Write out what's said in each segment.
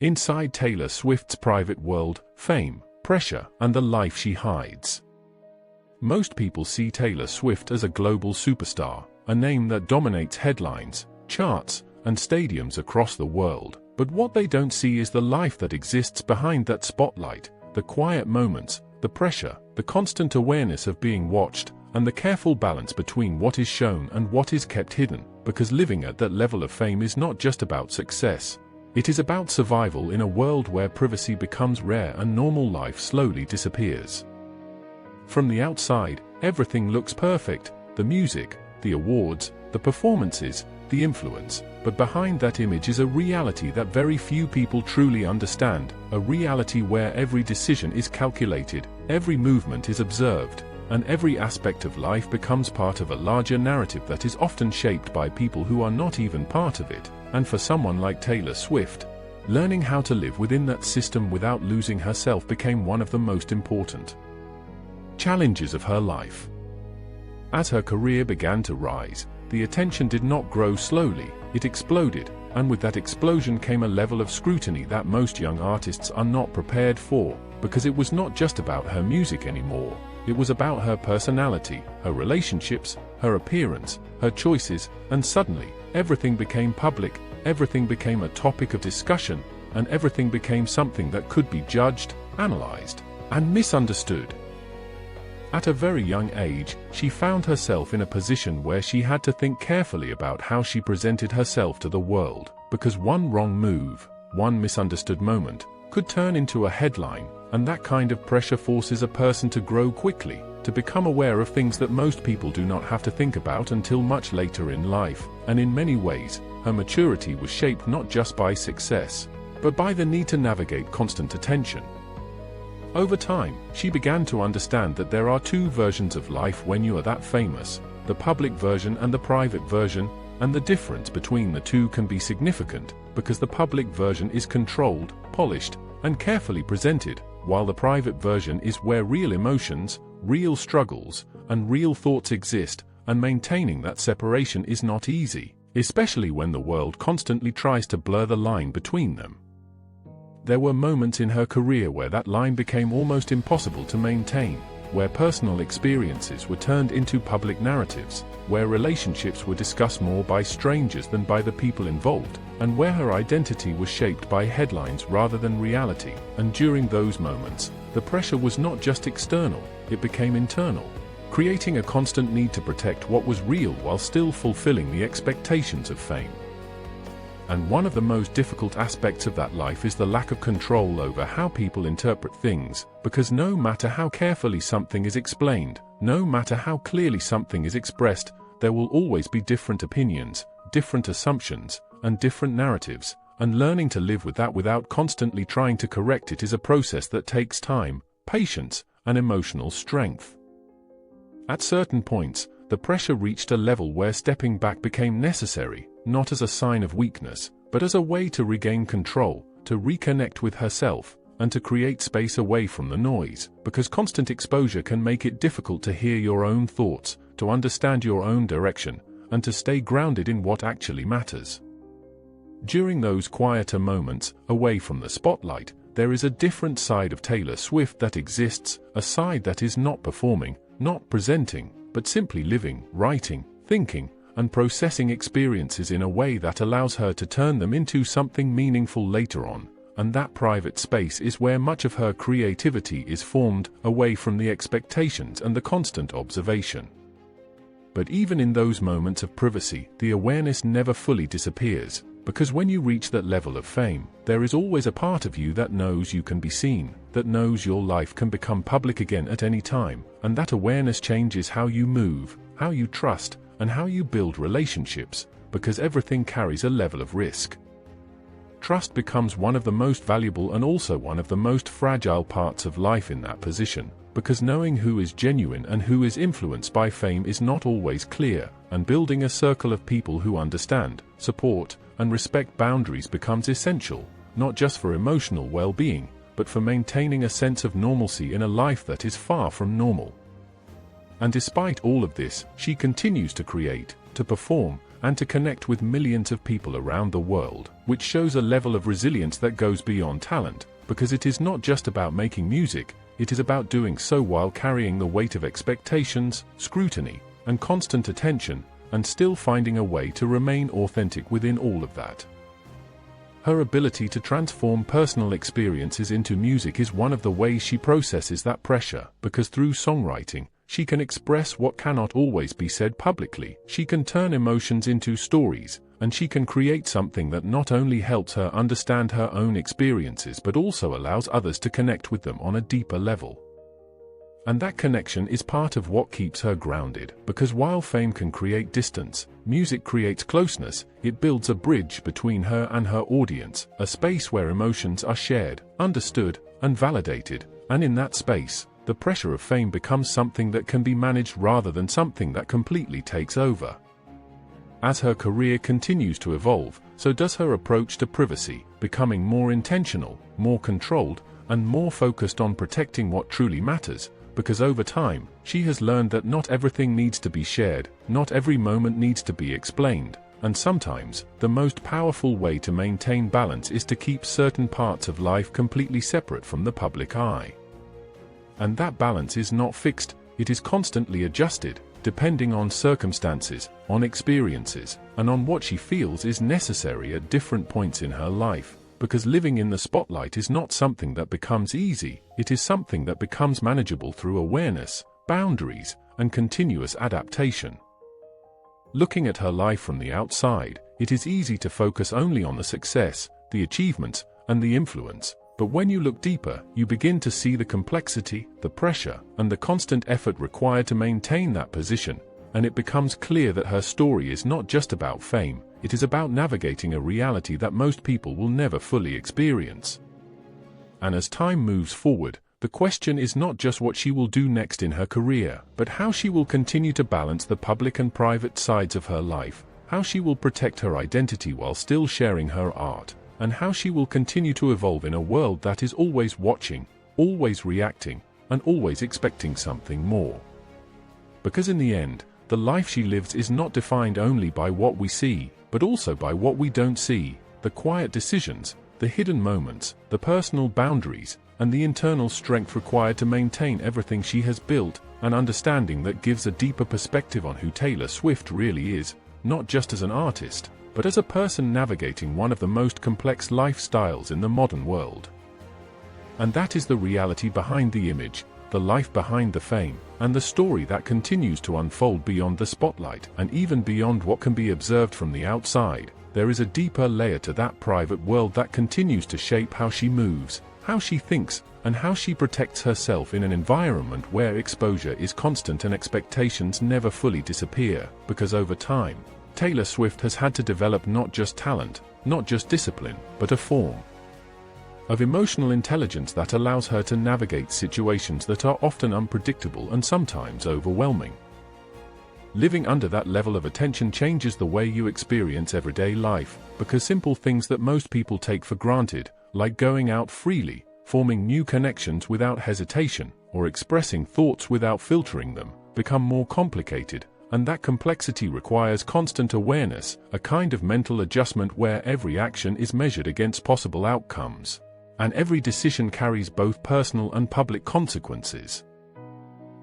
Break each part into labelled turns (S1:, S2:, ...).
S1: Inside Taylor Swift's private world, fame, pressure, and the life she hides. Most people see Taylor Swift as a global superstar, a name that dominates headlines, charts, and stadiums across the world. But what they don't see is the life that exists behind that spotlight, the quiet moments, the pressure, the constant awareness of being watched, and the careful balance between what is shown and what is kept hidden, because living at that level of fame is not just about success. It is about survival in a world where privacy becomes rare and normal life slowly disappears. From the outside, everything looks perfect: the music, the awards, the performances, the influence. But behind that image is a reality that very few people truly understand, a reality where every decision is calculated, every movement is observed, and every aspect of life becomes part of a larger narrative that is often shaped by people who are not even part of it. And for someone like Taylor Swift, learning how to live within that system without losing herself became one of the most important challenges of her life. As her career began to rise, the attention did not grow slowly, it exploded, and with that explosion came a level of scrutiny that most young artists are not prepared for, because it was not just about her music anymore. It was about her personality, her relationships, her appearance, her choices, and suddenly, everything became public, everything became a topic of discussion, and everything became something that could be judged, analyzed, and misunderstood. At a very young age, she found herself in a position where she had to think carefully about how she presented herself to the world, because one wrong move, one misunderstood moment, could turn into a headline, and that kind of pressure forces a person to grow quickly, to become aware of things that most people do not have to think about until much later in life. And in many ways, her maturity was shaped not just by success, but by the need to navigate constant attention. Over time, she began to understand that there are two versions of life when you are that famous: the public version and the private version, and the difference between the two can be significant, because the public version is controlled, polished, and carefully presented, while the private version is where real emotions, real struggles, and real thoughts exist, and maintaining that separation is not easy, especially when the world constantly tries to blur the line between them. There were moments in her career where that line became almost impossible to maintain, where personal experiences were turned into public narratives, where relationships were discussed more by strangers than by the people involved, and where her identity was shaped by headlines rather than reality. And during those moments, the pressure was not just external, it became internal, creating a constant need to protect what was real while still fulfilling the expectations of fame. And one of the most difficult aspects of that life is the lack of control over how people interpret things, because no matter how carefully something is explained, no matter how clearly something is expressed, there will always be different opinions, different assumptions, and different narratives, and learning to live with that without constantly trying to correct it is a process that takes time, patience, and emotional strength. At certain points, the pressure reached a level where stepping back became necessary, not as a sign of weakness, but as a way to regain control, to reconnect with herself, and to create space away from the noise, because constant exposure can make it difficult to hear your own thoughts, to understand your own direction, and to stay grounded in what actually matters. During those quieter moments, away from the spotlight, there is a different side of Taylor Swift that exists, a side that is not performing, not presenting, but simply living, writing, thinking, and processing experiences in a way that allows her to turn them into something meaningful later on. And that private space is where much of her creativity is formed, away from the expectations and the constant observation. But even in those moments of privacy, the awareness never fully disappears, because when you reach that level of fame, there is always a part of you that knows you can be seen, that knows your life can become public again at any time, and that awareness changes how you move, how you trust, and how you build relationships, because everything carries a level of risk. Trust becomes one of the most valuable and also one of the most fragile parts of life in that position, because knowing who is genuine and who is influenced by fame is not always clear, and building a circle of people who understand, support, and respect boundaries becomes essential, not just for emotional well-being, but for maintaining a sense of normalcy in a life that is far from normal. And despite all of this, she continues to create, to perform, and to connect with millions of people around the world, which shows a level of resilience that goes beyond talent, because it is not just about making music, it is about doing so while carrying the weight of expectations, scrutiny, and constant attention, and still finding a way to remain authentic within all of that. Her ability to transform personal experiences into music is one of the ways she processes that pressure, because through songwriting, she can express what cannot always be said publicly. She can turn emotions into stories, and she can create something that not only helps her understand her own experiences but also allows others to connect with them on a deeper level. And that connection is part of what keeps her grounded, because while fame can create distance, music creates closeness. It builds a bridge between her and her audience, a space where emotions are shared, understood, and validated, and in that space, the pressure of fame becomes something that can be managed rather than something that completely takes over. As her career continues to evolve, so does her approach to privacy, becoming more intentional, more controlled, and more focused on protecting what truly matters, because over time, she has learned that not everything needs to be shared, not every moment needs to be explained, and sometimes, the most powerful way to maintain balance is to keep certain parts of life completely separate from the public eye. And that balance is not fixed, it is constantly adjusted, depending on circumstances, on experiences, and on what she feels is necessary at different points in her life, because living in the spotlight is not something that becomes easy, it is something that becomes manageable through awareness, boundaries, and continuous adaptation. Looking at her life from the outside, it is easy to focus only on the success, the achievements, and the influence. But when you look deeper, you begin to see the complexity, the pressure, and the constant effort required to maintain that position, and it becomes clear that her story is not just about fame, it is about navigating a reality that most people will never fully experience. And as time moves forward, the question is not just what she will do next in her career, but how she will continue to balance the public and private sides of her life, how she will protect her identity while still sharing her art, and how she will continue to evolve in a world that is always watching, always reacting, and always expecting something more. Because in the end, the life she lives is not defined only by what we see, but also by what we don't see, the quiet decisions, the hidden moments, the personal boundaries, and the internal strength required to maintain everything she has built, an understanding that gives a deeper perspective on who Taylor Swift really is, not just as an artist, but as a person navigating one of the most complex lifestyles in the modern world. And that is the reality behind the image, the life behind the fame, and the story that continues to unfold beyond the spotlight, and even beyond what can be observed from the outside. There is a deeper layer to that private world that continues to shape how she moves, how she thinks, and how she protects herself in an environment where exposure is constant and expectations never fully disappear, because over time, Taylor Swift has had to develop not just talent, not just discipline, but a form of emotional intelligence that allows her to navigate situations that are often unpredictable and sometimes overwhelming. Living under that level of attention changes the way you experience everyday life, because simple things that most people take for granted, like going out freely, forming new connections without hesitation, or expressing thoughts without filtering them, become more complicated. And that complexity requires constant awareness, a kind of mental adjustment where every action is measured against possible outcomes, and every decision carries both personal and public consequences.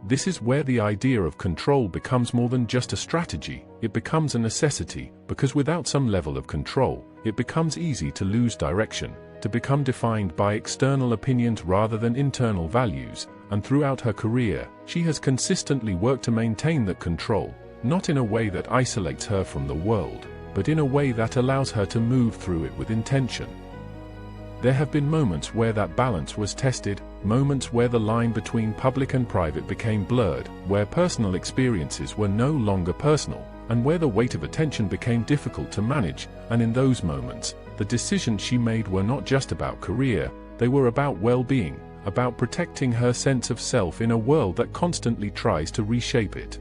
S1: This is where the idea of control becomes more than just a strategy, it becomes a necessity, because without some level of control, it becomes easy to lose direction, to become defined by external opinions rather than internal values. And throughout her career, she has consistently worked to maintain that control, not in a way that isolates her from the world, but in a way that allows her to move through it with intention. There have been moments where that balance was tested, moments where the line between public and private became blurred, where personal experiences were no longer personal, and where the weight of attention became difficult to manage, and in those moments, the decisions she made were not just about career, they were about well-being, about protecting her sense of self in a world that constantly tries to reshape it.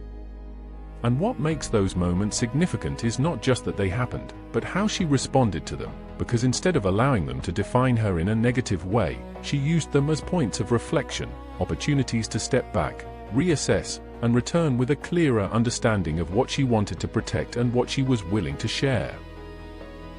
S1: And what makes those moments significant is not just that they happened, but how she responded to them, because instead of allowing them to define her in a negative way, she used them as points of reflection, opportunities to step back, reassess, and return with a clearer understanding of what she wanted to protect and what she was willing to share.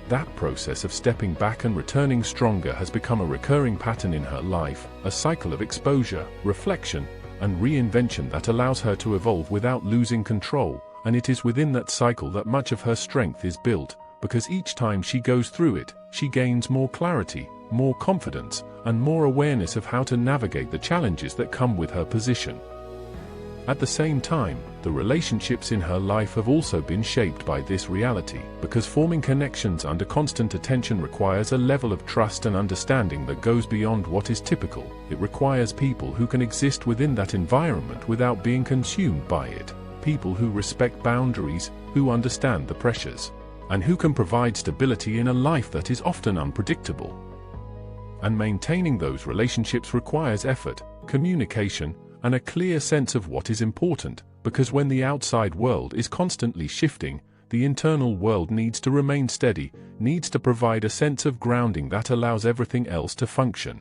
S1: That process of stepping back and returning stronger has become a recurring pattern in her life, a cycle of exposure, reflection, and reinvention that allows her to evolve without losing control, and it is within that cycle that much of her strength is built, because each time she goes through it, she gains more clarity, more confidence, and more awareness of how to navigate the challenges that come with her position. At the same time, the relationships in her life have also been shaped by this reality, because forming connections under constant attention requires a level of trust and understanding that goes beyond what is typical. It requires people who can exist within that environment without being consumed by it, people who respect boundaries, who understand the pressures, and who can provide stability in a life that is often unpredictable. And maintaining those relationships requires effort, communication, and a clear sense of what is important, because when the outside world is constantly shifting, the internal world needs to remain steady, needs to provide a sense of grounding that allows everything else to function.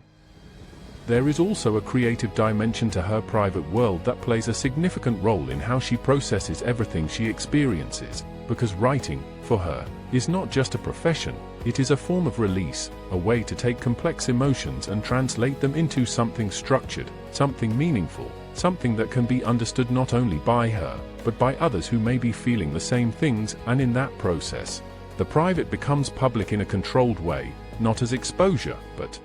S1: There is also a creative dimension to her private world that plays a significant role in how she processes everything she experiences, because writing, for her, is not just a profession, it is a form of release, a way to take complex emotions and translate them into something structured, something meaningful, something that can be understood not only by her, but by others who may be feeling the same things, and in that process, the private becomes public in a controlled way, not as exposure, but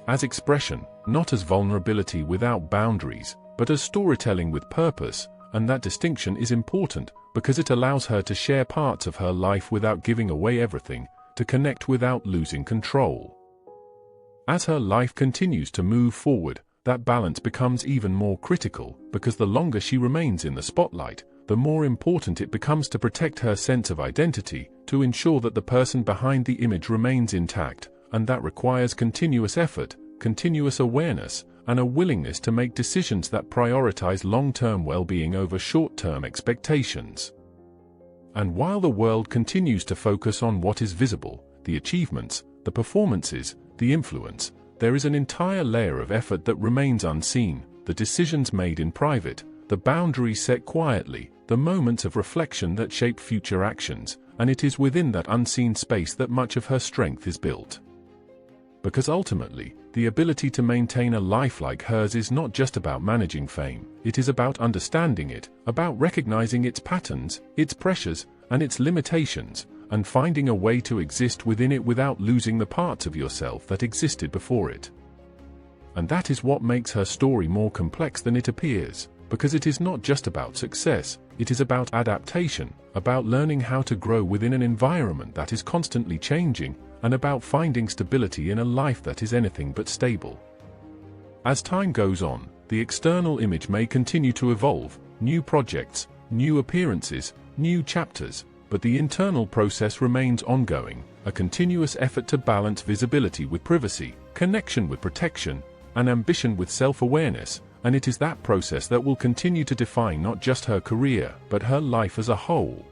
S1: as expression, not as vulnerability without boundaries, but as storytelling with purpose, and that distinction is important, because it allows her to share parts of her life without giving away everything, to connect without losing control. As her life continues to move forward, that balance becomes even more critical, because the longer she remains in the spotlight, the more important it becomes to protect her sense of identity, to ensure that the person behind the image remains intact, and that requires continuous effort, continuous awareness, and a willingness to make decisions that prioritize long-term well-being over short-term expectations. And while the world continues to focus on what is visible, the achievements, the performances, the influence, there is an entire layer of effort that remains unseen, the decisions made in private, the boundaries set quietly, the moments of reflection that shape future actions, and it is within that unseen space that much of her strength is built. Because ultimately, the ability to maintain a life like hers is not just about managing fame, it is about understanding it, about recognizing its patterns, its pressures, and its limitations, and finding a way to exist within it without losing the parts of yourself that existed before it. And that is what makes her story more complex than it appears, because it is not just about success, it is about adaptation, about learning how to grow within an environment that is constantly changing, and about finding stability in a life that is anything but stable. As time goes on, the external image may continue to evolve, new projects, new appearances, new chapters, but the internal process remains ongoing, a continuous effort to balance visibility with privacy, connection with protection, and ambition with self-awareness, and it is that process that will continue to define not just her career, but her life as a whole.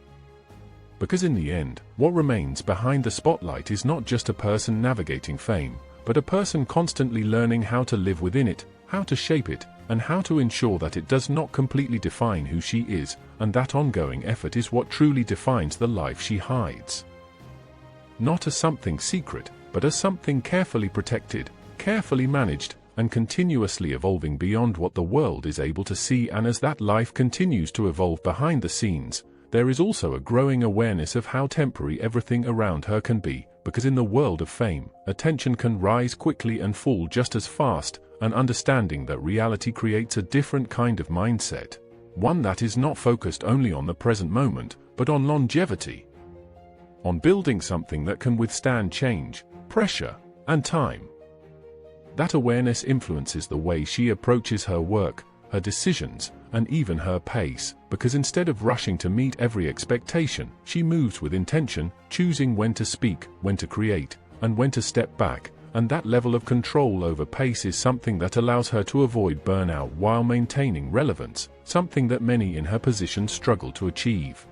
S1: Because in the end, what remains behind the spotlight is not just a person navigating fame, but a person constantly learning how to live within it, how to shape it, and how to ensure that it does not completely define who she is, and that ongoing effort is what truly defines the life she hides. Not as something secret, but as something carefully protected, carefully managed, and continuously evolving beyond what the world is able to see. And as that life continues to evolve behind the scenes, there is also a growing awareness of how temporary everything around her can be, because in the world of fame, attention can rise quickly and fall just as fast, and understanding that reality creates a different kind of mindset, one that is not focused only on the present moment, but on longevity, on building something that can withstand change, pressure, and time. That awareness influences the way she approaches her work, her decisions, and even her pace, because instead of rushing to meet every expectation, she moves with intention, choosing when to speak, when to create, and when to step back, and that level of control over pace is something that allows her to avoid burnout while maintaining relevance, something that many in her position struggle to achieve.